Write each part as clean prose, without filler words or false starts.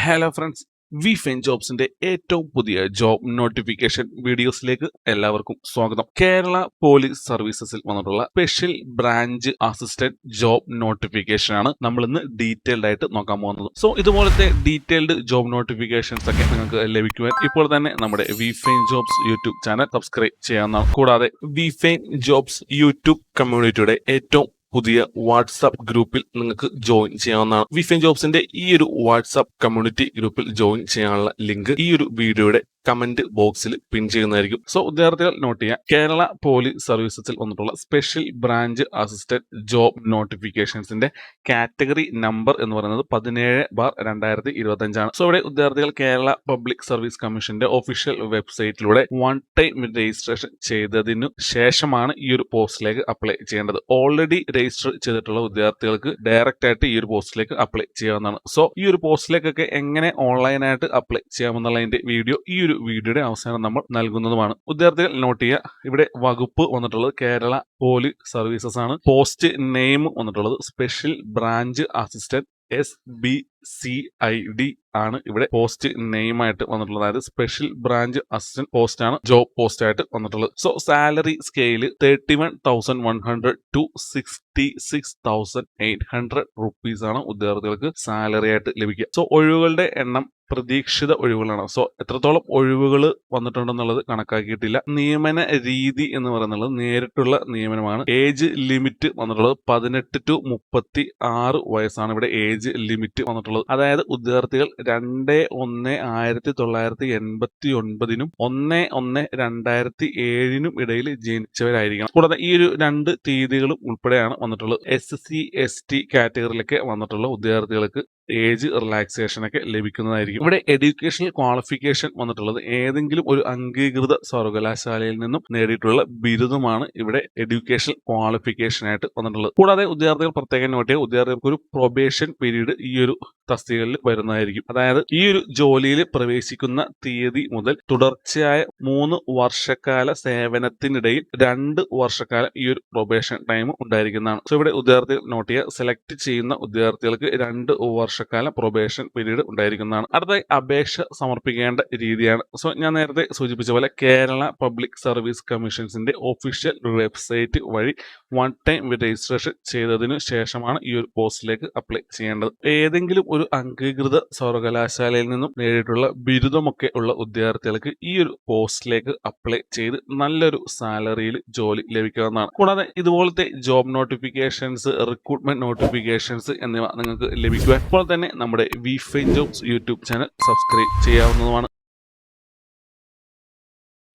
Hello friends, V fine ജോബ്സിന്റെ ഏറ്റവും പുതിയ job notification വീഡിയോസിലേക്ക് എല്ലാവർക്കും സ്വാഗതം. കേരള പോലീസ് സർവീസസിൽ വന്നിട്ടുള്ള special branch assistant job notification ആണ് നമ്മൾ ഇന്ന് ഡീറ്റെയിൽഡ് ആയിട്ട് നോക്കാൻ പോകുന്നത്. സോ ഇതുപോലത്തെ ഡീറ്റെയിൽഡ് ജോബ് നോട്ടിഫിക്കേഷൻസ് ഒക്കെ നിങ്ങൾക്ക് ലഭിക്കുവാൻ ഇപ്പോൾ തന്നെ നമ്മുടെ V fine jobs YouTube channel subscribe ചെയ്യാവുന്നതാണ്. കൂടാതെ വി ഫൈൻ ജോബ്സ് യൂട്യൂബ് കമ്മ്യൂണിറ്റിയുടെ ഏറ്റവും പുതിയ വാട്സാപ്പ് ഗ്രൂപ്പിൽ നിങ്ങൾക്ക് ജോയിൻ ചെയ്യാവുന്നതാണ്. വിഫൈൻ ജോബ്സിന്റെ ഈ ഒരു വാട്സാപ്പ് കമ്മ്യൂണിറ്റി ഗ്രൂപ്പിൽ ജോയിൻ ചെയ്യാനുള്ള ലിങ്ക് ഈ ഒരു വീഡിയോയുടെ കമന്റ് ബോക്സിൽ പിൻ ചെയ്യുന്നതായിരിക്കും. സോ വിദ്യാർത്ഥികൾ നോട്ട് ചെയ്യാം, കേരള പോലീസ് സർവീസസിൽ വന്നിട്ടുള്ള സ്പെഷ്യൽ ബ്രാഞ്ച് അസിസ്റ്റന്റ് ജോബ് നോട്ടിഫിക്കേഷൻസിന്റെ കാറ്റഗറി നമ്പർ എന്ന് പറയുന്നത് 17/2025 ആണ്. സോ ഇവിടെ വിദ്യാർത്ഥികൾ കേരള പബ്ലിക് സർവീസ് കമ്മീഷന്റെ ഒഫീഷ്യൽ വെബ്സൈറ്റിലൂടെ വൺ ടൈം രജിസ്ട്രേഷൻ ചെയ്തതിനു ശേഷമാണ് ഈ ഒരു പോസ്റ്റിലേക്ക് അപ്ലൈ ചെയ്യേണ്ടത്. ഓൾറെഡി രജിസ്റ്റർ ചെയ്തിട്ടുള്ള വിദ്യാർത്ഥികൾക്ക് ഡയറക്റ്റ് ആയിട്ട് ഈ ഒരു പോസ്റ്റിലേക്ക് അപ്ലൈ ചെയ്യാവുന്നതാണ്. സോ ഈ ഒരു പോസ്റ്റിലേക്കൊക്കെ എങ്ങനെ ഓൺലൈനായിട്ട് അപ്ലൈ ചെയ്യാമെന്നുള്ളതിന്റെ വീഡിയോ ഈ ഒരു വീഡിയോയുടെ അവസാനം നമ്മൾ നൽകുന്നതുമാണ്. വിദ്യാർത്ഥികൾ നോട്ട് ചെയ്യുക, ഇവിടെ വകുപ്പ് വന്നിട്ടുള്ളത് കേരള പോലീസ് സർവീസസ് ആണ്. പോസ്റ്റ് നെയിം വന്നിട്ടുള്ളത് സ്പെഷ്യൽ ബ്രാഞ്ച് അസിസ്റ്റന്റ് SBCID ആണ് ഇവിടെ പോസ്റ്റ് നെയിം ആയിട്ട് വന്നിട്ടുള്ളത്. അതായത് സ്പെഷ്യൽ ബ്രാഞ്ച് അസിസ്റ്റന്റ് പോസ്റ്റ് ആണ് ജോബ് പോസ്റ്റ് ആയിട്ട് വന്നിട്ടുള്ളത്. So salary scale 31,100 to 66,800 rupees ആണ് വിദ്യാർത്ഥികൾക്ക് സാലറി ആയിട്ട് ലഭിക്കുക. സോ ഒഴിവുകളുടെ എണ്ണം പ്രതീക്ഷിത ഒഴിവുകളാണ്. സോ എത്രത്തോളം ഒഴിവുകൾ വന്നിട്ടുണ്ടെന്നുള്ളത് കണക്കാക്കിയിട്ടില്ല. നിയമന രീതി എന്ന് പറയുന്നത് നേരിട്ടുള്ള നിയമനമാണ്. ഏജ് ലിമിറ്റ് വന്നിട്ടുള്ളത് 18 to 36 വയസ്സാണ് ഇവിടെ ഏജ് ലിമിറ്റ് വന്നിട്ടുള്ളത്. അതായത് വിദ്യാർത്ഥികൾ 2/1/1989 1/1/2007 ഇടയിൽ ജനിച്ചവരായിരിക്കണം. കൂടാതെ ഈ ഒരു രണ്ട് തീയതികളും ഉൾപ്പെടെയാണ് വന്നിട്ടുള്ളത്. SC/ST കാറ്റഗറിയിലൊക്കെ വന്നിട്ടുള്ള വിദ്യാർത്ഥികൾക്ക് ഏജ് റിലാക്സേഷൻ ഒക്കെ ലഭിക്കുന്നതായിരിക്കും. ഇവിടെ എഡ്യൂക്കേഷണൽ ക്വാളിഫിക്കേഷൻ വന്നിട്ടുള്ളത് ഏതെങ്കിലും ഒരു അംഗീകൃത സർവകലാശാലയിൽ നിന്നും നേടിയിട്ടുള്ള ബിരുദമാണ് ഇവിടെ എഡ്യൂക്കേഷണൽ ക്വാളിഫിക്കേഷൻ ആയിട്ട് വന്നിട്ടുള്ളത്. കൂടാതെ വിദ്യാർത്ഥികൾ പ്രത്യേകം നോട്ട് ചെയ്യുക, വിദ്യാർത്ഥികൾക്ക് ഒരു പ്രൊബേഷൻ പീരീഡ് ഈ ഒരു തസ്തികകളിൽ വരുന്നതായിരിക്കും. അതായത് ഈ ഒരു ജോലിയിൽ പ്രവേശിക്കുന്ന തീയതി മുതൽ തുടർച്ചയായ 3 വർഷക്കാല സേവനത്തിനിടയിൽ 2 വർഷക്കാലം ഈ ഒരു പ്രൊബേഷൻ ടൈം ഉണ്ടായിരിക്കുന്നതാണ്. സോ ഇവിടെ വിദ്യാർത്ഥികൾ നോട്ട് ചെയ്യുക, സെലക്ട് ചെയ്യുന്ന വിദ്യാർത്ഥികൾക്ക് 2 വർഷക്കാലം പ്രൊബേഷൻ പീരീഡ് ഉണ്ടായിരിക്കുന്നതാണ്. അടുത്തായി അപേക്ഷ സമർപ്പിക്കേണ്ട രീതിയാണ്. സോ ഞാൻ നേരത്തെ സൂചിപ്പിച്ച പോലെ കേരള പബ്ലിക് സർവീസ് കമ്മീഷൻസിന്റെ ഒഫീഷ്യൽ വെബ്സൈറ്റ് വഴി വൺ ടൈം രജിസ്ട്രേഷൻ ചെയ്തതിനു ശേഷമാണ് ഈ ഒരു പോസ്റ്റിലേക്ക് അപ്ലൈ ചെയ്യേണ്ടത്. ഏതെങ്കിലും ഒരു അംഗീകൃത സർവകലാശാലയിൽ നിന്നും നേടിയിട്ടുള്ള ബിരുദമൊക്കെ ഉള്ള വിദ്യാർത്ഥികൾക്ക് ഈ ഒരു പോസ്റ്റിലേക്ക് അപ്ലൈ ചെയ്ത് നല്ലൊരു സാലറിയിൽ ജോലി ലഭിക്കാവുന്നതാണ്. കൂടാതെ ഇതുപോലത്തെ ജോബ് നോട്ടിഫിക്കേഷൻസ്, റിക്രൂട്ട്മെന്റ് നോട്ടിഫിക്കേഷൻസ് എന്നിവ നിങ്ങൾക്ക് ലഭിക്കുവാൻ ഇപ്പോൾ തന്നെ നമ്മുടെ V fine jobs YouTube channel subscribe ചെയ്യാവുന്നതുമാണ്.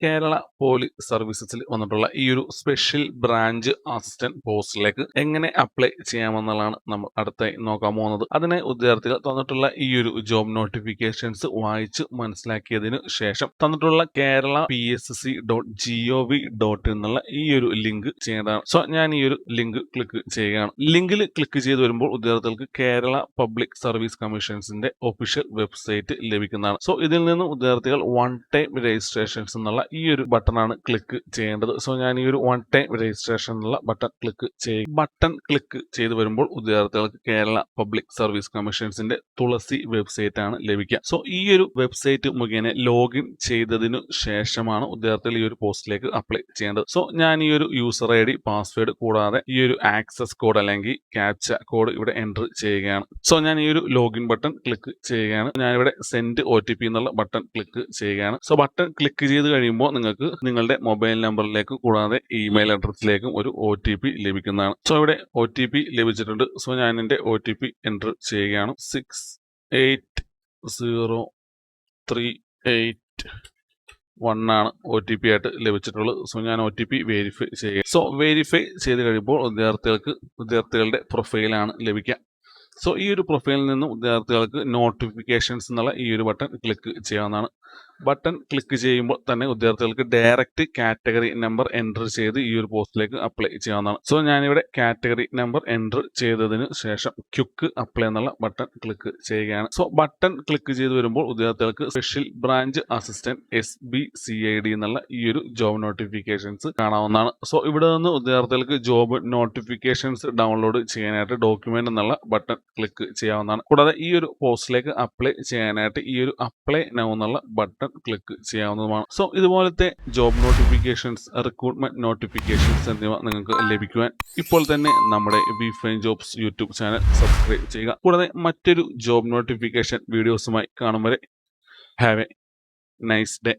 കേരള പോലീസ് സർവീസസിൽ വന്നിട്ടുള്ള ഈ ഒരു സ്പെഷ്യൽ ബ്രാഞ്ച് അസിസ്റ്റന്റ് പോസ്റ്റിലേക്ക് എങ്ങനെ അപ്ലൈ ചെയ്യാമെന്നുള്ളതാണ് നമ്മൾ അടുത്തായി നോക്കാൻ പോകുന്നത്. അതിനെ വിദ്യാർത്ഥികൾ തന്നിട്ടുള്ള ഈ ഒരു ജോബ് നോട്ടിഫിക്കേഷൻസ് വായിച്ച് മനസ്സിലാക്കിയതിനു ശേഷം തന്നിട്ടുള്ള കേരള PSC.gov.in എന്നുള്ള ഈ ഒരു ലിങ്ക് ചെയ്യേണ്ടതാണ്. സോ ഞാൻ ഈ ഒരു ലിങ്ക് ക്ലിക്ക് ചെയ്യുകയാണ്. ലിങ്കിൽ ക്ലിക്ക് ചെയ്ത് വരുമ്പോൾ വിദ്യാർത്ഥികൾക്ക് കേരള പബ്ലിക് സർവീസ് കമ്മീഷൻസിന്റെ ഒഫീഷ്യൽ വെബ്സൈറ്റ് ലഭിക്കുന്നതാണ്. സോ ഇതിൽ നിന്ന് വിദ്യാർത്ഥികൾ വൺ ടൈം രജിസ്ട്രേഷൻസ് എന്നുള്ള ഈ ഒരു ബട്ടൺ ആണ് ക്ലിക്ക് ചെയ്യേണ്ടത്. സോ ഞാൻ ഈ ഒരു വൺ ടൈം രജിസ്ട്രേഷൻ എന്നുള്ള ബട്ടൺ ക്ലിക്ക് ചെയ്യും. ബട്ടൺ ക്ലിക്ക് ചെയ്ത് വരുമ്പോൾ വിദ്യാർത്ഥികൾക്ക് കേരള പബ്ലിക് സർവീസ് കമ്മീഷൻസിന്റെ തുളസി വെബ്സൈറ്റ് ആണ് ലഭിക്കുക. സോ ഈ ഒരു വെബ്സൈറ്റ് മുഖേന ലോഗിൻ ചെയ്തതിനു ശേഷമാണ് വിദ്യാർത്ഥികൾ ഈ ഒരു പോസ്റ്റിലേക്ക് അപ്ലൈ ചെയ്യേണ്ടത്. സോ ഞാൻ ഈ ഒരു യൂസർ ID, പാസ്വേഡ് കൂടാതെ ഈ ഒരു ആക്സസ് കോഡ് അല്ലെങ്കിൽ ക്യാപ്ച കോഡ് ഇവിടെ എൻ്റർ ചെയ്യുകയാണ്. സോ ഞാൻ ഈ ഒരു ലോഗിൻ ബട്ടൺ ക്ലിക്ക് ചെയ്യുകയാണ്. ഞാനിവിടെ സെൻഡ് OTP എന്നുള്ള ബട്ടൺ ക്ലിക്ക് ചെയ്യുകയാണ്. സോ ബട്ടൺ ക്ലിക്ക് ചെയ്ത് കഴിയുമ്പോൾ നിങ്ങൾക്ക് നിങ്ങളുടെ മൊബൈൽ നമ്പറിലേക്കും കൂടാതെ ഇമെയിൽ അഡ്രസ്സിലേക്കും ഒരു OTP ലഭിക്കുന്നതാണ്. സോ ഇവിടെ OTP ലഭിച്ചിട്ടുണ്ട്. സോ ഞാൻ എൻ്റെ OTP എൻ്റർ ചെയ്യുകയാണ്. 68038 ആണ് OTP ആയിട്ട് ലഭിച്ചിട്ടുള്ളത്. സോ ഞാൻ OTP വെരിഫൈ ചെയ്യുക. സോ വെരിഫൈ ചെയ്ത് കഴിയുമ്പോൾ വിദ്യാർത്ഥികളുടെ പ്രൊഫൈലാണ് ലഭിക്കുക. സോ ഈ ഒരു പ്രൊഫൈലിൽ നിന്നും വിദ്യാർത്ഥികൾക്ക് നോട്ടിഫിക്കേഷൻസ് എന്നുള്ള ഈ ഒരു ബട്ടൺ ക്ലിക്ക് ചെയ്യാവുന്നതാണ്. ബട്ടൺ ക്ലിക്ക് ചെയ്യുമ്പോൾ തന്നെ ഉദ്യോഗാർത്ഥികൾക്ക് ഡയറക്റ്റ് കാറ്റഗറി നമ്പർ എൻ്റർ ചെയ്ത് ഈ ഒരു പോസ്റ്റിലേക്ക് അപ്ലൈ ചെയ്യാവുന്നതാണ്. സോ ഞാനിവിടെ കാറ്റഗറി നമ്പർ എൻ്റർ ചെയ്തതിന് ശേഷം ക്വിക്ക് അപ്ലൈ എന്നുള്ള ബട്ടൺ ക്ലിക്ക് ചെയ്യുകയാണ്. സോ ബട്ടൺ ക്ലിക്ക് ചെയ്ത് വരുമ്പോൾ ഉദ്യോഗാർത്ഥികൾക്ക് സ്പെഷ്യൽ ബ്രാഞ്ച് അസിസ്റ്റന്റ് SBCID എന്നുള്ള ഈ ഒരു ജോബ് നോട്ടിഫിക്കേഷൻസ് കാണാവുന്നതാണ്. സോ ഇവിടെ നിന്ന് ഉദ്യോഗാർത്ഥികൾക്ക് ജോബ് നോട്ടിഫിക്കേഷൻസ് ഡൗൺലോഡ് ചെയ്യാനായിട്ട് ഡോക്യുമെന്റ് എന്നുള്ള ബട്ടൺ ക്ലിക്ക് ചെയ്യാവുന്നതാണ്. കൂടാതെ ഈ ഒരു പോസ്റ്റിലേക്ക് അപ്ലൈ ചെയ്യാനായിട്ട് ഈ ഒരു അപ്ലൈ നൗ എന്നുള്ള ബട്ടൺ ക്ലിക്ക് ചെയ്യാവുന്നതുമാണ്. സോ ഇതുപോലത്തെ ജോബ് നോട്ടിഫിക്കേഷൻസ്, റിക്രൂട്ട്മെന്റ് നോട്ടിഫിക്കേഷൻസ് എന്നിവ നിങ്ങൾക്ക് ലഭിക്കുവാൻ ഇപ്പോൾ തന്നെ നമ്മുടെ VFine Jobs YouTube channel subscribe ചെയ്യുക. കൂടാതെ മറ്റൊരു ജോബ് നോട്ടിഫിക്കേഷൻ വീഡിയോസുമായി കാണും വരെ ഹാവ് എ നൈസ് ഡേ.